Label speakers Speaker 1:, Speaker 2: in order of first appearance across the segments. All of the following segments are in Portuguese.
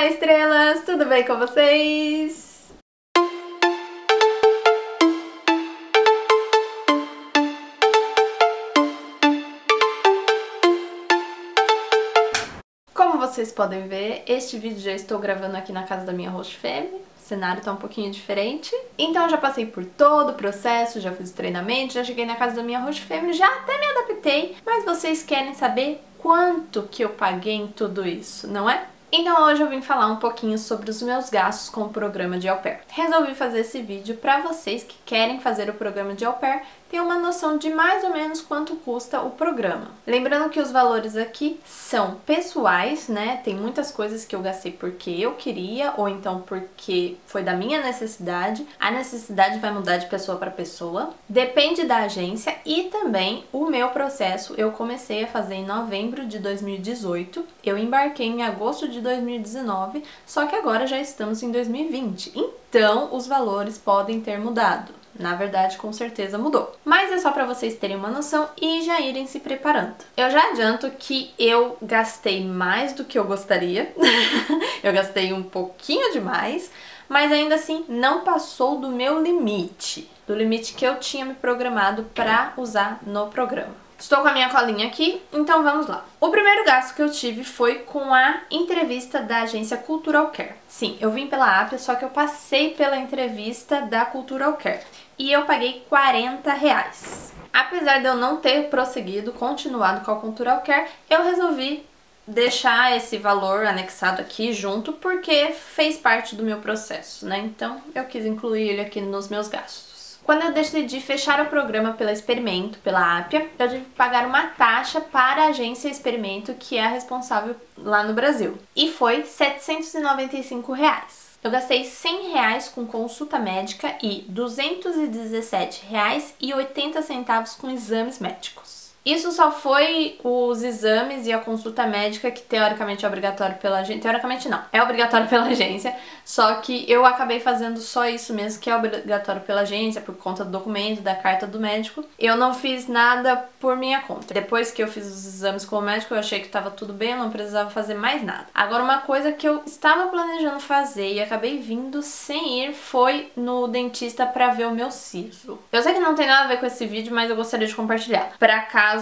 Speaker 1: Olá, estrelas! Tudo bem com vocês? Como vocês podem ver, este vídeo já estou gravando aqui na casa da minha host fêmea. O cenário tá um pouquinho diferente. Então eu já passei por todo o processo, já fiz o treinamento, já cheguei na casa da minha host fêmea, já até me adaptei. Mas vocês querem saber quanto que eu paguei em tudo isso, não é? Então hoje eu vim falar um pouquinho sobre os meus gastos com o programa de au pair. Resolvi fazer esse vídeo para vocês que querem fazer o programa de au pair ter uma noção de mais ou menos quanto custa o programa. Lembrando que os valores aqui são pessoais, né? Tem muitas coisas que eu gastei porque eu queria ou então porque foi da minha necessidade. A necessidade vai mudar de pessoa para pessoa. Depende da agência e também o meu processo eu comecei a fazer em novembro de 2018. Eu embarquei em agosto de 2019, só que agora já estamos em 2020. Então, os valores podem ter mudado. Na verdade, com certeza mudou. Mas é só para vocês terem uma noção e já irem se preparando. Eu já adianto que eu gastei mais do que eu gostaria. Eu gastei um pouquinho demais, mas ainda assim não passou do meu limite. Do limite que eu tinha me programado para usar no programa. Estou com a minha colinha aqui, então vamos lá. O primeiro gasto que eu tive foi com a entrevista da agência Cultural Care. Sim, eu vim pela Apia, só que eu passei pela entrevista da Cultural Care. E eu paguei R$40. Apesar de eu não ter prosseguido, continuado com a Cultural Care, eu resolvi deixar esse valor anexado aqui junto porque fez parte do meu processo, né? Então eu quis incluir ele aqui nos meus gastos. Quando eu decidi fechar o programa pela Experimento, pela Apia, eu tive que pagar uma taxa para a agência Experimento, que é a responsável lá no Brasil. E foi R$795. Eu gastei R$100 com consulta médica e R$217,80 com exames médicos. Isso só foi os exames e a consulta médica que teoricamente é obrigatório pela agência. Teoricamente não, é obrigatório pela agência, só que eu acabei fazendo só isso mesmo, que é obrigatório pela agência, por conta do documento, da carta do médico. Eu não fiz nada por minha conta. Depois que eu fiz os exames com o médico, eu achei que estava tudo bem, eu não precisava fazer mais nada. Agora, uma coisa que eu estava planejando fazer e acabei vindo sem ir foi no dentista para ver o meu siso. Eu sei que não tem nada a ver com esse vídeo, mas eu gostaria de compartilhar. Para caso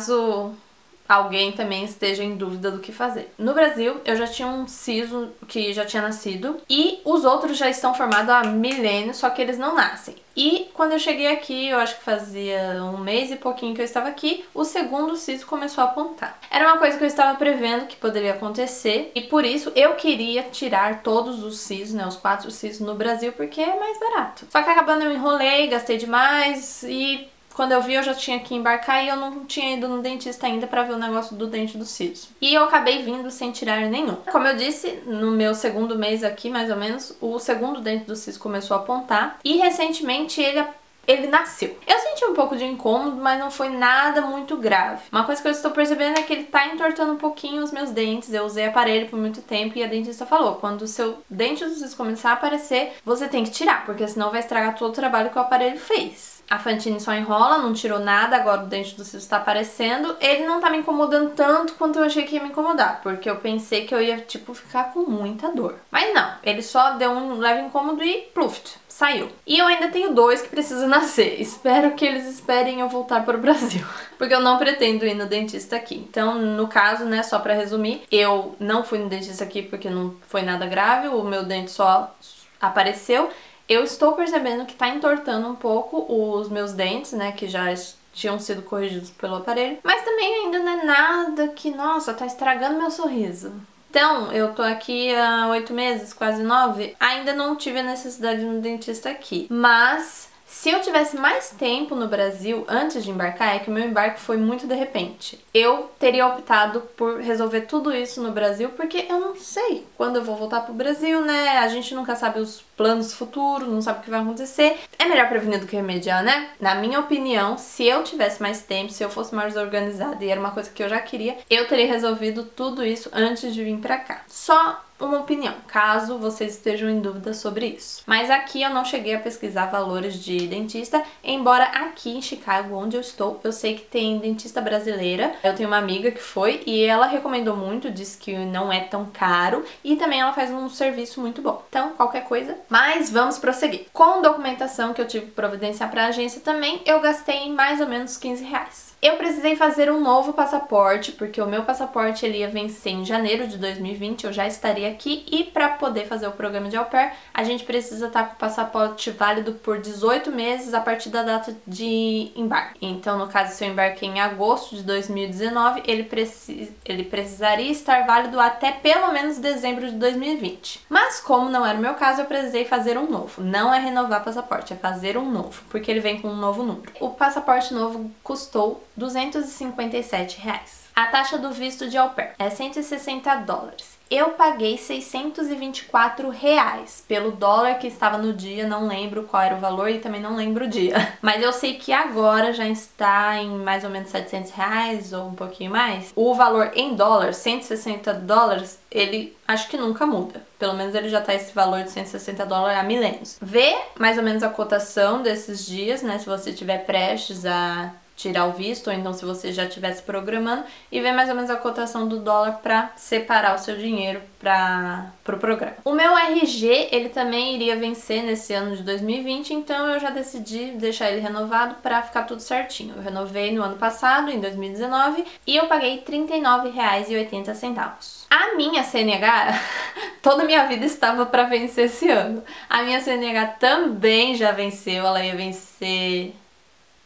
Speaker 1: alguém também esteja em dúvida do que fazer. No Brasil, eu já tinha um siso que já tinha nascido e os outros já estão formados há milênios, só que eles não nascem. E quando eu cheguei aqui, eu acho que fazia um mês e pouquinho que eu estava aqui, o segundo siso começou a apontar. Era uma coisa que eu estava prevendo que poderia acontecer e por isso eu queria tirar todos os sisos, né, os 4 sisos no Brasil, porque é mais barato. Só que acabando eu enrolei, gastei demais e quando eu vi, eu já tinha que embarcar e eu não tinha ido no dentista ainda pra ver o negócio do dente do siso. E eu acabei vindo sem tirar nenhum. Como eu disse, no meu segundo mês aqui, mais ou menos, o segundo dente do siso começou a apontar e recentemente ele nasceu. Eu senti um pouco de incômodo, mas não foi nada muito grave. Uma coisa que eu estou percebendo é que ele tá entortando um pouquinho os meus dentes. Eu usei aparelho por muito tempo e a dentista falou, quando o seu dente do siso começar a aparecer, você tem que tirar, porque senão vai estragar todo o trabalho que o aparelho fez. A Fantine só enrola, não tirou nada, agora o dente do siso tá aparecendo. Ele não tá me incomodando tanto quanto eu achei que ia me incomodar, porque eu pensei que eu ia, tipo, ficar com muita dor. Mas não, ele só deu um leve incômodo e pluft, saiu. E eu ainda tenho 2 que precisam nascer. Espero que eles esperem eu voltar para o Brasil, porque eu não pretendo ir no dentista aqui. Então, no caso, né, só pra resumir, eu não fui no dentista aqui porque não foi nada grave, o meu dente só apareceu. Eu estou percebendo que tá entortando um pouco os meus dentes, né, que já tinham sido corrigidos pelo aparelho, mas também ainda não é nada que, nossa, tá estragando meu sorriso. Então, eu tô aqui há 8 meses, quase 9, ainda não tive a necessidade de ir no dentista aqui, mas se eu tivesse mais tempo no Brasil antes de embarcar, é que o meu embarque foi muito de repente. Eu teria optado por resolver tudo isso no Brasil, porque eu não sei quando eu vou voltar pro Brasil, né? A gente nunca sabe os planos futuros, não sabe o que vai acontecer. É melhor prevenir do que remediar, né? Na minha opinião, se eu tivesse mais tempo, se eu fosse mais organizada e era uma coisa que eu já queria, eu teria resolvido tudo isso antes de vir pra cá. Só uma opinião, caso vocês estejam em dúvida sobre isso. Mas aqui eu não cheguei a pesquisar valores de dentista, embora aqui em Chicago, onde eu estou, eu sei que tem dentista brasileira. Eu tenho uma amiga que foi e ela recomendou muito, disse que não é tão caro e também ela faz um serviço muito bom. Então, qualquer coisa. Mas vamos prosseguir. Com documentação que eu tive que providenciar para a agência também, eu gastei mais ou menos R$15. Eu precisei fazer um novo passaporte, porque o meu passaporte ele ia vencer em janeiro de 2020, eu já estaria aqui, e para poder fazer o programa de au pair, a gente precisa estar com o passaporte válido por 18 meses a partir da data de embarque. Então, no caso, se eu embarquei em agosto de 2019, ele precisaria estar válido até pelo menos dezembro de 2020. Mas, como não era o meu caso, eu precisei fazer um novo. Não é renovar passaporte, é fazer um novo, porque ele vem com um novo número. O passaporte novo custou R$257. A taxa do visto de au pair é $160. Eu paguei R$624 pelo dólar que estava no dia, não lembro qual era o valor e também não lembro o dia. Mas eu sei que agora já está em mais ou menos R$700 ou um pouquinho mais. O valor em dólar, $160, ele acho que nunca muda. Pelo menos ele já tá esse valor de $160 há milênios. Vê mais ou menos a cotação desses dias, né? Se você estiver prestes a tirar o visto, ou então se você já estivesse programando, e ver mais ou menos a cotação do dólar para separar o seu dinheiro para o programa. O meu RG, ele também iria vencer nesse ano de 2020, então eu já decidi deixar ele renovado para ficar tudo certinho. Eu renovei no ano passado, em 2019, e eu paguei R$39,80. A minha CNH, toda a minha vida estava para vencer esse ano. A minha CNH também já venceu, ela ia vencer...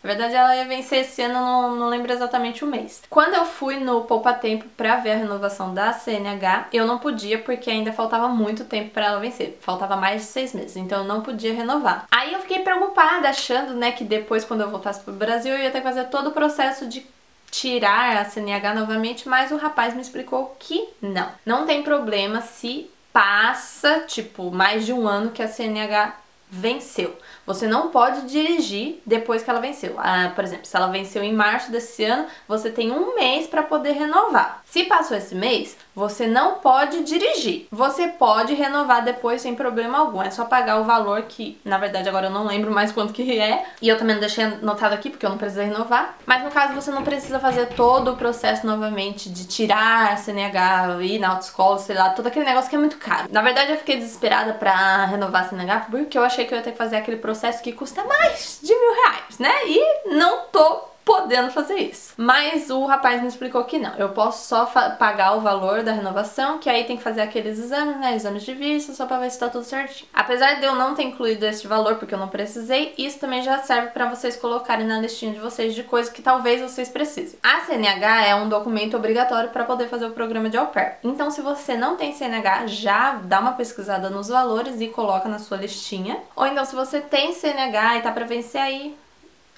Speaker 1: Na verdade, ela ia vencer esse ano, não lembro exatamente o mês. Quando eu fui no Poupa Tempo pra ver a renovação da CNH, eu não podia porque ainda faltava muito tempo pra ela vencer. Faltava mais de 6 meses, então eu não podia renovar. Aí eu fiquei preocupada, achando, né, que depois, quando eu voltasse pro Brasil, eu ia ter que fazer todo o processo de tirar a CNH novamente, mas o rapaz me explicou que não. Não tem problema se passa, tipo, mais de um ano que a CNH venceu. Você não pode dirigir depois que ela venceu. Por exemplo, se ela venceu em março desse ano, você tem um mês para poder renovar. Se passou esse mês, você não pode dirigir. Você pode renovar depois sem problema algum. É só pagar o valor que, na verdade, agora eu não lembro mais quanto que é. E eu também não deixei anotado aqui porque eu não precisei renovar. Mas no caso, você não precisa fazer todo o processo novamente de tirar a CNH, ir na autoescola, sei lá, todo aquele negócio que é muito caro. Na verdade, eu fiquei desesperada pra renovar a CNH porque eu achei que eu ia ter que fazer aquele processo que custa mais de R$1.000, né? E não tô podendo fazer isso. Mas o rapaz me explicou que não. Eu posso só pagar o valor da renovação, que aí tem que fazer aqueles exames, né? Exames de vista, só pra ver se tá tudo certinho. Apesar de eu não ter incluído esse valor, porque eu não precisei, isso também já serve pra vocês colocarem na listinha de vocês de coisas que talvez vocês precisem. A CNH é um documento obrigatório pra poder fazer o programa de au pair. Então, se você não tem CNH, já dá uma pesquisada nos valores e coloca na sua listinha. Ou então, se você tem CNH e tá pra vencer, aí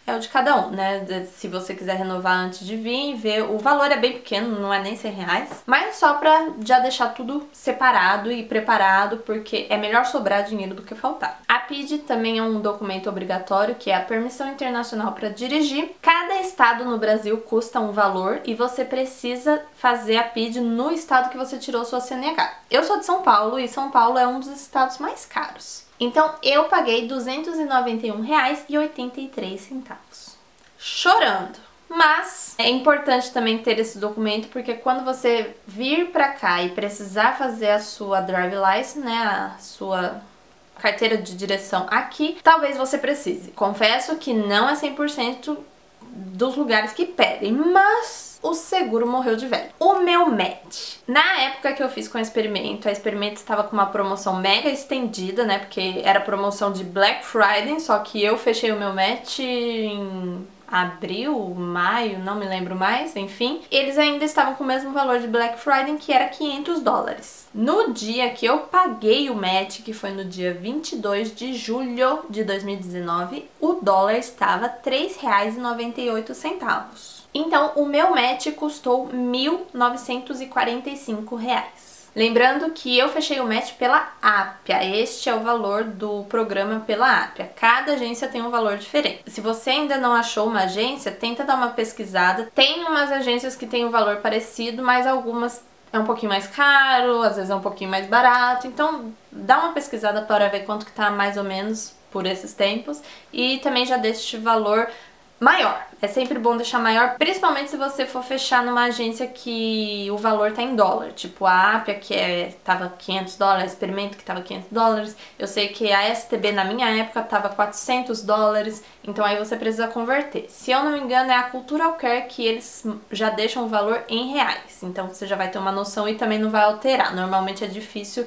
Speaker 1: é o de cada um, né? Se você quiser renovar antes de vir e ver, o valor é bem pequeno, não é nem R$100, mas só pra já deixar tudo separado e preparado, porque é melhor sobrar dinheiro do que faltar. A PID também é um documento obrigatório, que é a Permissão Internacional para Dirigir. Cada estado no Brasil custa um valor e você precisa fazer a PID no estado que você tirou sua CNH. Eu sou de São Paulo e São Paulo é um dos estados mais caros. Então, eu paguei R$291,83. Chorando. Mas é importante também ter esse documento, porque quando você vir pra cá e precisar fazer a sua drive license, né, a sua carteira de direção aqui, talvez você precise. Confesso que não é 100% dos lugares que pedem, mas o seguro morreu de velho. O meu match. Na época que eu fiz com a Experimento estava com uma promoção mega estendida, né? Porque era promoção de Black Friday, só que eu fechei o meu match em abril, maio, não me lembro mais, enfim. Eles ainda estavam com o mesmo valor de Black Friday, que era $500. No dia que eu paguei o match, que foi no dia 22 de julho de 2019, o dólar estava R$3,98. Então, o meu match custou R$1.945. Lembrando que eu fechei o match pela Appia. Este é o valor do programa pela Appia. Cada agência tem um valor diferente. Se você ainda não achou uma agência, tenta dar uma pesquisada. Tem umas agências que têm um valor parecido, mas algumas é um pouquinho mais caro, às vezes é um pouquinho mais barato, então dá uma pesquisada para ver quanto que tá mais ou menos por esses tempos e também já deixa este valor maior. É sempre bom deixar maior, principalmente se você for fechar numa agência que o valor tá em dólar, tipo a Apia, que tava $500, Experimento, que tava $500, eu sei que a STB na minha época tava $400, então aí você precisa converter. Se eu não me engano é a Cultural Care que eles já deixam o valor em reais, então você já vai ter uma noção e também não vai alterar. Normalmente é difícil,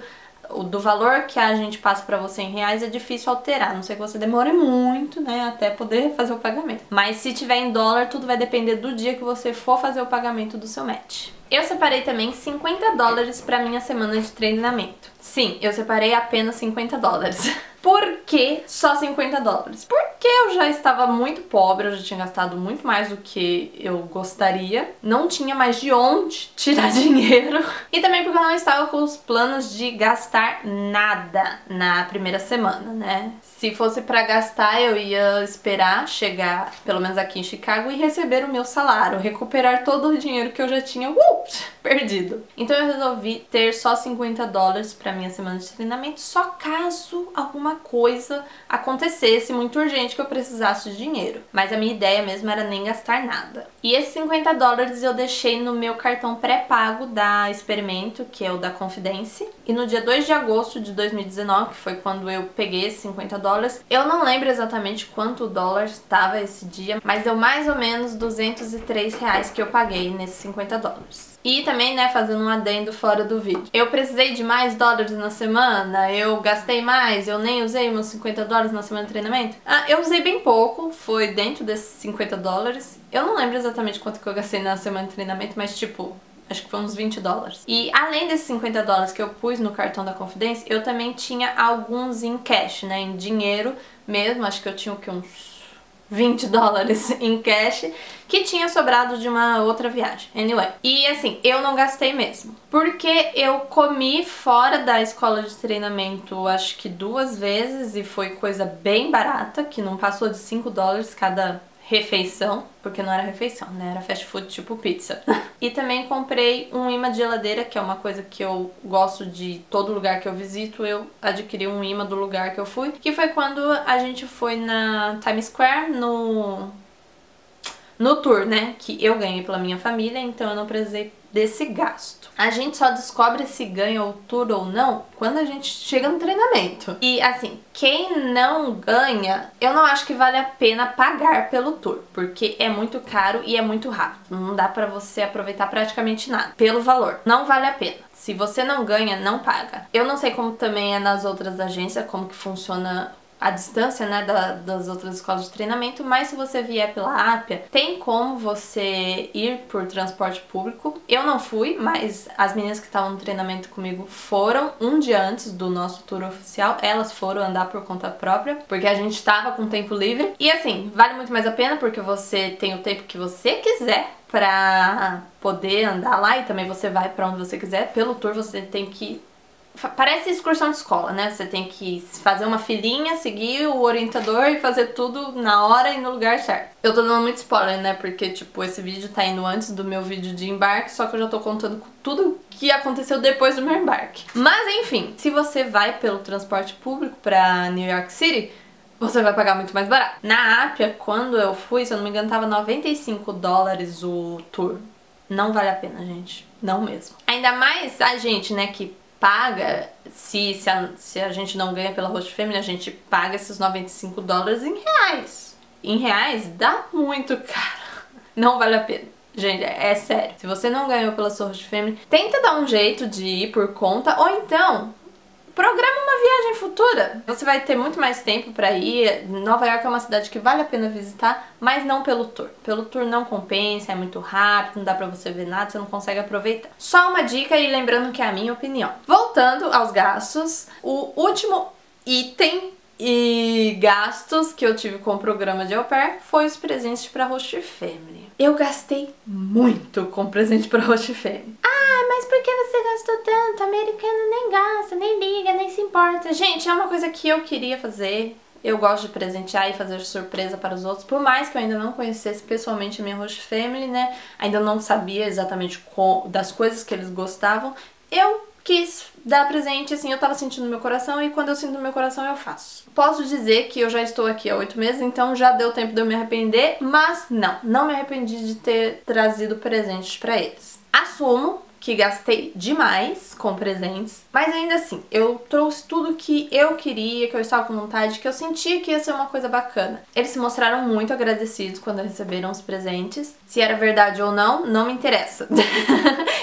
Speaker 1: do valor que a gente passa pra você em reais é difícil alterar, a não ser que você demore muito, né, até poder fazer o pagamento. Mas se tiver em dólar, tudo vai depender do dia que você for fazer o pagamento do seu match. Eu separei também $50 pra minha semana de treinamento. Sim, eu separei apenas $50. Por que só $50? Porque eu já estava muito pobre, eu já tinha gastado muito mais do que eu gostaria, não tinha mais de onde tirar dinheiro e também porque eu não estava com os planos de gastar nada na primeira semana, né? Se fosse pra gastar, eu ia esperar chegar, pelo menos aqui em Chicago, e receber o meu salário, recuperar todo o dinheiro que eu já tinha perdido. Então eu resolvi ter só $50 pra minha semana de treinamento, só caso alguma coisa acontecesse muito urgente que eu precisasse de dinheiro. Mas a minha ideia mesmo era nem gastar nada. E esses $50 eu deixei no meu cartão pré-pago da Experimento, que é o da Confidence. E no dia 2 de agosto de 2019, que foi quando eu peguei esses $50, eu não lembro exatamente quanto o dólar estava esse dia, mas deu mais ou menos R$203 que eu paguei nesses $50. E também, né, fazendo um adendo fora do vídeo. Eu precisei de mais dólares na semana? Eu gastei mais? Eu nem usei meus $50 na semana de treinamento? Eu usei bem pouco, foi dentro desses $50. Eu não lembro exatamente quanto que eu gastei na semana de treinamento, mas tipo, acho que foi uns $20. E além desses $50 que eu pus no cartão da Confidence, eu também tinha alguns em cash, né, em dinheiro mesmo. Acho que eu tinha o que, uns $20 em cash, que tinha sobrado de uma outra viagem. Anyway. E assim, eu não gastei mesmo. Porque eu comi fora da escola de treinamento acho que 2 vezes e foi coisa bem barata, que não passou de $5 cada refeição, porque não era refeição, né? Era fast food tipo pizza. E também comprei um imã de geladeira, que é uma coisa que eu gosto de todo lugar que eu visito, eu adquiri um imã do lugar que eu fui, que foi quando a gente foi na Times Square no tour, né? Que eu ganhei pela minha família, então eu não precisei desse gasto. A gente só descobre se ganha o tour ou não quando a gente chega no treinamento. E assim, quem não ganha, eu não acho que vale a pena pagar pelo tour, porque é muito caro e é muito rápido. Não dá pra você aproveitar praticamente nada pelo valor. Não vale a pena. Se você não ganha, não paga. Eu não sei como também é nas outras agências, como que funciona a distância, né, das outras escolas de treinamento, mas se você vier pela Apia, tem como você ir por transporte público. Eu não fui, mas as meninas que estavam no treinamento comigo foram um dia antes do nosso tour oficial, elas foram andar por conta própria, porque a gente tava com tempo livre. E assim, vale muito mais a pena porque você tem o tempo que você quiser pra poder andar lá e também você vai pra onde você quiser. Pelo tour você tem que... Parece excursão de escola, né? Você tem que fazer uma filinha, seguir o orientador e fazer tudo na hora e no lugar certo. Eu tô dando muito spoiler, né? Porque, tipo, esse vídeo tá indo antes do meu vídeo de embarque, só que eu já tô contando tudo que aconteceu depois do meu embarque. Mas, enfim, se você vai pelo transporte público pra New York City, você vai pagar muito mais barato. Na Apia, quando eu fui, se eu não me engano, tava $95 o tour. Não vale a pena, gente. Não mesmo. Ainda mais a gente, né, que paga, se a gente não ganha pela Host Family, a gente paga esses $95 em reais. Em reais dá muito caro. Não vale a pena. Gente, é sério. Se você não ganhou pela sua Host Family, tenta dar um jeito de ir por conta, ou então programa uma viagem futura. Você vai ter muito mais tempo pra ir. Nova York é uma cidade que vale a pena visitar, mas não pelo tour. Pelo tour não compensa, é muito rápido, não dá pra você ver nada, você não consegue aproveitar. Só uma dica e lembrando que é a minha opinião. Voltando aos gastos, o último item e gastos que eu tive com o programa de au pair foi os presentes pra Host Family. Eu gastei muito com presente pra Host Family. Mas por que você gastou tanto? Americano nem gasta, nem liga, nem se importa. Gente, é uma coisa que eu queria fazer. Eu gosto de presentear e fazer surpresa para os outros, por mais que eu ainda não conhecesse pessoalmente a minha host family, né? Ainda não sabia exatamente das coisas que eles gostavam. Eu quis dar presente, assim, eu tava sentindo no meu coração e quando eu sinto no meu coração eu faço. Posso dizer que eu já estou aqui há 8 meses, então já deu tempo de eu me arrepender, mas não me arrependi de ter trazido presentes pra eles. Assumo que gastei demais com presentes, mas ainda assim, eu trouxe tudo que eu queria, que eu estava com vontade, que eu sentia que ia ser uma coisa bacana. Eles se mostraram muito agradecidos quando receberam os presentes. Se era verdade ou não, não me interessa.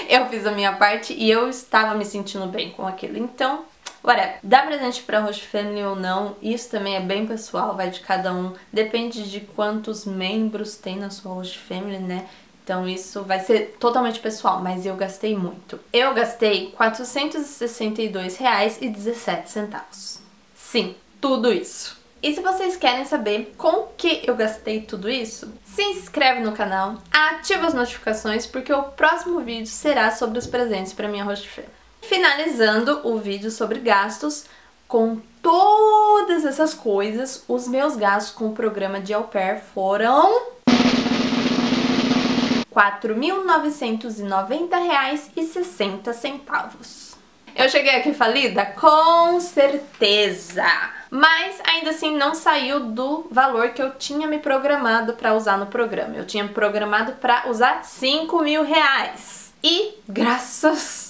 Speaker 1: Eu fiz a minha parte e eu estava me sentindo bem com aquilo, então whatever. Dar presente pra host family ou não, isso também é bem pessoal, vai de cada um. Depende de quantos membros tem na sua host family, né? Então isso vai ser totalmente pessoal, mas eu gastei muito. Eu gastei R$ 462,17. Sim, tudo isso. E se vocês querem saber com que eu gastei tudo isso, se inscreve no canal, ativa as notificações, porque o próximo vídeo será sobre os presentes para minha host family. Finalizando o vídeo sobre gastos, com todas essas coisas, os meus gastos com o programa de au pair foram R$ 4.990,60. Eu cheguei aqui falida? Com certeza! Mas ainda assim não saiu do valor que eu tinha me programado para usar no programa. Eu tinha me programado para usar R$ 5.000. E graças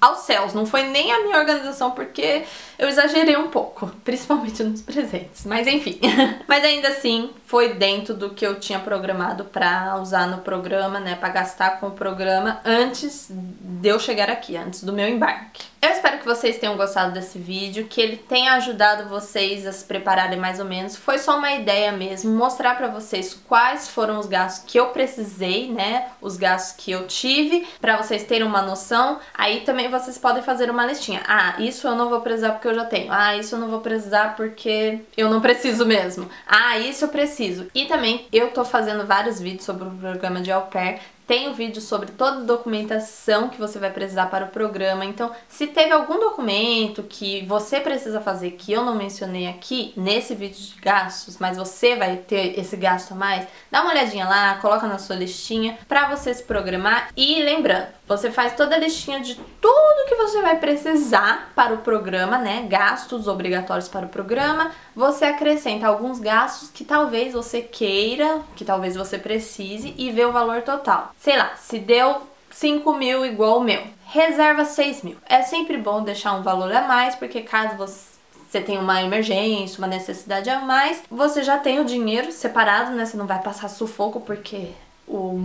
Speaker 1: aos céus, não foi nem a minha organização, porque eu exagerei um pouco, principalmente nos presentes, mas enfim. Mas ainda assim, foi dentro do que eu tinha programado pra usar no programa, né, pra gastar com o programa antes de eu chegar aqui, antes do meu embarque. Eu espero que vocês tenham gostado desse vídeo, que ele tenha ajudado vocês a se prepararem mais ou menos. Foi só uma ideia mesmo, mostrar pra vocês quais foram os gastos que eu precisei, né, os gastos que eu tive, pra vocês terem uma noção. Aí também vocês podem fazer uma listinha. Ah, isso eu não vou precisar porque eu já tenho. Ah, isso eu não vou precisar porque eu não preciso mesmo. Ah, isso eu preciso. E também eu tô fazendo vários vídeos sobre o programa de au pair. Tem um vídeo sobre toda a documentação que você vai precisar para o programa. Então, se teve algum documento que você precisa fazer que eu não mencionei aqui nesse vídeo de gastos, mas você vai ter esse gasto a mais, dá uma olhadinha lá, coloca na sua listinha para você se programar. E lembrando, você faz toda a listinha de tudo que você vai precisar para o programa, né? Gastos obrigatórios para o programa. Você acrescenta alguns gastos que talvez você queira, que talvez você precise e vê o valor total. Sei lá, se deu 5.000 igual o meu, reserva 6.000. É sempre bom deixar um valor a mais, porque caso você tenha uma emergência, uma necessidade a mais, você já tem o dinheiro separado, né? Você não vai passar sufoco, porque o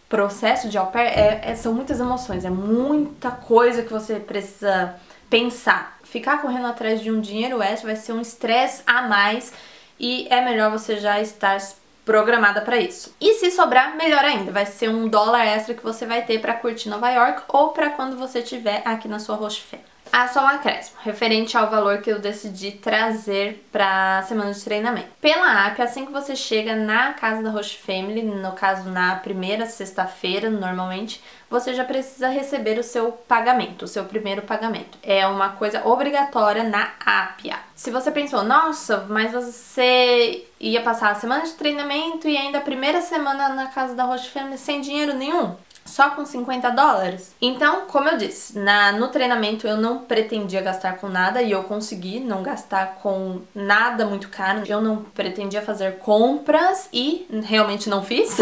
Speaker 1: processo de au pair são muitas emoções, é muita coisa que você precisa pensar. Ficar correndo atrás de um dinheiro extra vai ser um estresse a mais e é melhor você já estar programada para isso. E se sobrar, melhor ainda, vai ser um dólar extra que você vai ter para curtir Nova York ou para quando você estiver aqui na sua host family. Ah, só um acréscimo, referente ao valor que eu decidi trazer para a semana de treinamento. Pela app, assim que você chega na casa da host family, no caso na primeira sexta-feira, normalmente, você já precisa receber o seu pagamento, o seu primeiro pagamento. É uma coisa obrigatória na app. Se você pensou, nossa, mas você ia passar a semana de treinamento e ainda a primeira semana na casa da host family sem dinheiro nenhum? Só com $50? Então, como eu disse, no treinamento eu não pretendia gastar com nada e eu consegui não gastar com nada muito caro. Eu não pretendia fazer compras e realmente não fiz.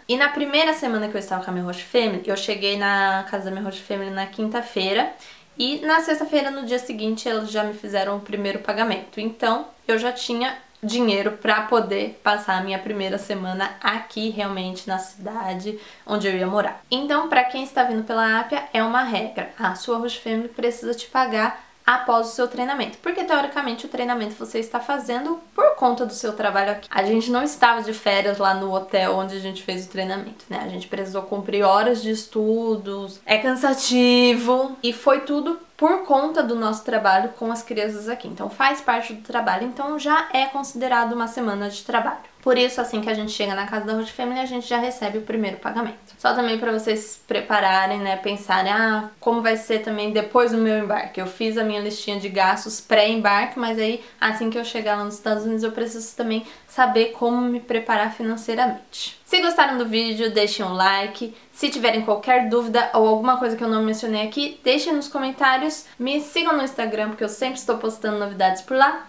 Speaker 1: E na primeira semana que eu estava com a minha host family, eu cheguei na casa da minha host family na quinta-feira e na sexta-feira, no dia seguinte, eles já me fizeram o primeiro pagamento. Então, eu já tinha dinheiro para poder passar a minha primeira semana aqui realmente na cidade onde eu ia morar. Então, para quem está vindo pela app, é uma regra. A sua host family precisa te pagar após o seu treinamento, porque teoricamente o treinamento você está fazendo por conta do seu trabalho aqui. A gente não estava de férias lá no hotel onde a gente fez o treinamento, né? A gente precisou cumprir horas de estudos, é cansativo e foi tudo por conta do nosso trabalho com as crianças aqui. Então faz parte do trabalho, então já é considerado uma semana de trabalho. Por isso, assim que a gente chega na casa da Road Family, a gente já recebe o primeiro pagamento. Só também para vocês se prepararem, né, pensarem, como vai ser também depois do meu embarque. Eu fiz a minha listinha de gastos pré-embarque, mas aí, assim que eu chegar lá nos Estados Unidos, eu preciso também saber como me preparar financeiramente. Se gostaram do vídeo, deixem um like. Se tiverem qualquer dúvida ou alguma coisa que eu não mencionei aqui, deixem nos comentários. Me sigam no Instagram, porque eu sempre estou postando novidades por lá.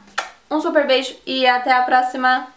Speaker 1: Um super beijo e até a próxima!